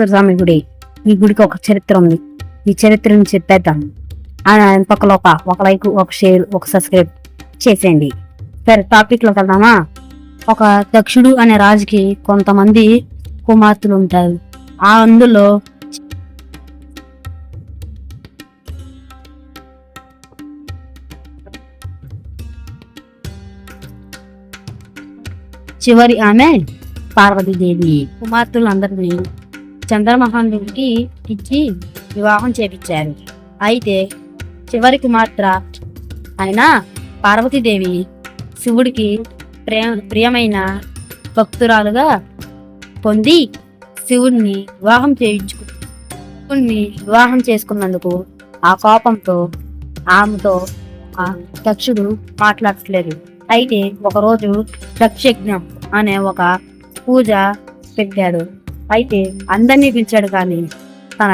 వెంకటేశ్వర స్వామి గుడి. ఈ గుడికి ఒక చరిత్ర ఉంది. ఈ చరిత్రను చెప్పేద్దాం. పక్కలో ఒక లైక్, ఒక షేర్, ఒక సబ్స్క్రైబ్ చేసేయండి. సరే, టాపిక్ లోకి వెళ్దామా. ఒక దక్షుడు అనే రాజుకి కొంతమంది కుమార్తెలు ఉంటారు. అందులో చివరి ఆమె పార్వతీదేవి. కుమార్తెలందరినీ చంద్రమోహనుడికి ఇచ్చి వివాహం చేపించారు. అయితే చివరి కుమార్తె అయిన పార్వతీదేవి శివుడికి ప్రియమైన భక్తురాలుగా పొంది శివుడిని వివాహం చేసుకున్నందుకు ఆ కోపంతో ఆమెతో దక్షుడు మాట్లాడట్లేదు. అయితే ఒకరోజు దక్షయజ్ఞం అనే ఒక పూజ పెట్టాడు. అయితే అందరినీ పిలిచాడు, కానీ తన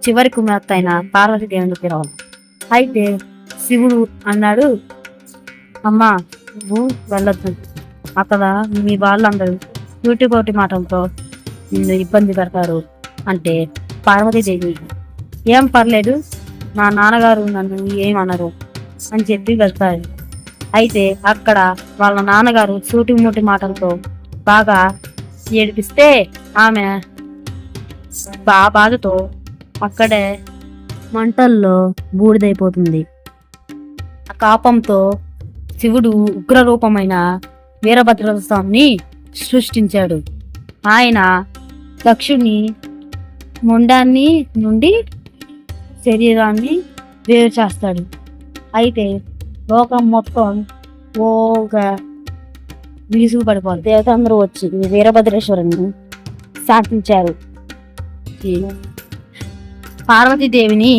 చివరి కుమార్తె అయిన పార్వతీదేవిని పిలవాలి. అయితే శివుడు అన్నాడు, అమ్మా నువ్వు వెళ్ళొద్దు, అక్కడ మీ వాళ్ళందరూ కోటి మాటలతో నిన్ను ఇబ్బంది పెడతారు అంటే పార్వతీదేవి ఏం పర్లేదు, నా నాన్నగారు నన్ను ఏమనరు అని చెప్పి వెళ్తారు. అయితే అక్కడ వాళ్ళ నాన్నగారు సూటిమూటి మాటలతో బాగా ఏడిపిస్తే ఆమె బాధతో అక్కడే మంటల్లో బూడిదైపోతుంది. ఆ కాపంతో శివుడు ఉగ్రరూపమైన వీరభద్ర స్వామిని సృష్టించాడు. ఆయన దక్షుని మొండాన్ని నుండి శరీరాన్ని వేరు చేస్తాడు. అయితే లోకం మొత్తం విసుగు పడిపోతుంది. దేవతందరూ వచ్చి వీరభద్రేశ్వరుని శాంతించారు. పార్వతీదేవిని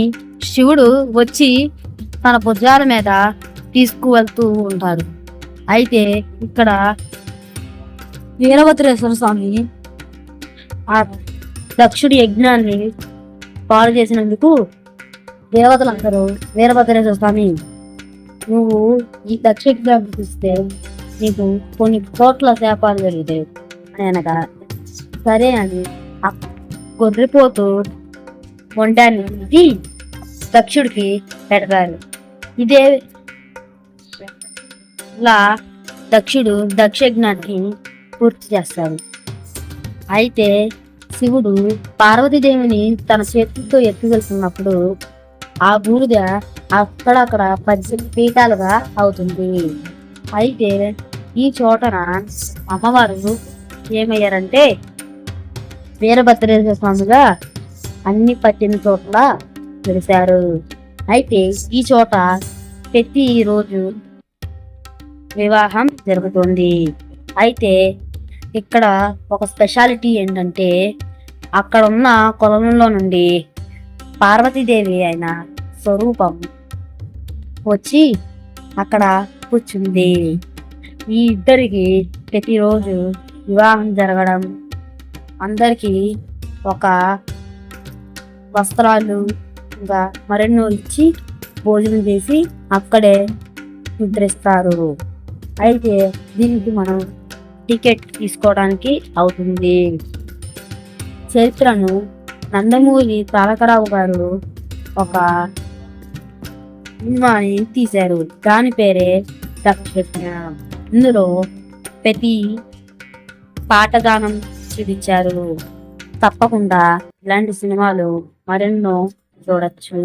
శివుడు వచ్చి తన భుజాల మీద తీసుకువెళ్తూ ఉంటారు. అయితే ఇక్కడ వీరభద్రేశ్వర స్వామి ఆ దక్షుడి యజ్ఞాన్ని పాడు చేసినందుకు దేవతలందరూ వీరభద్రేశ్వర స్వామి, నువ్వు ఈ దక్షయజ్ఞం చూస్తే నీకు కొన్ని కోట్ల శాపాలు జరుగుతాయి అని అనగా సరే అని గొర్రెపోతూ మొండాన్ని దక్షుడికి పెడతారు. ఇదే ఇలా దక్షుడు దక్షయజ్ఞాన్ని పూర్తి చేస్తాడు. అయితే శివుడు పార్వతీదేవిని తన చేతులతో ఎత్తుకెళ్తున్నప్పుడు ఆ బూడిద అక్కడక్కడ 10 పీఠాలుగా అవుతుంది. అయితే ఈ చోటన అమ్మవారు ఏమయ్యారంటే వీరభద్రేశ్వర స్వామిగా అన్ని 18 చోట్ల వెలిశారు. అయితే ఈ చోట ప్రతి రోజు వివాహం జరుగుతుంది. అయితే ఇక్కడ ఒక స్పెషాలిటీ ఏంటంటే అక్కడ ఉన్న కొలంలో నుండి పార్వతీదేవి అయిన స్వరూపం వచ్చి అక్కడ కూర్చుంది. ఈ ఇద్దరికి ప్రతిరోజు వివాహం జరగడం, అందరికీ ఒక వస్త్రాలు ఇంకా మరెన్నో ఇచ్చి భోజనం చేసి అక్కడే నిద్రిస్తారు. అయితే దీనికి మనం టికెట్ తీసుకోవడానికి అవుతుంది. చరిత్రను నందమూరి తారకరావు గారు ఒక సినిమాని తీశారు. దాని పేరే దక్షయజ్ఞం. ఇందులో ప్రతి పాటగానం చూపించారు. తప్పకుండా ఇలాంటి సినిమాలు మరెన్నో చూడొచ్చు.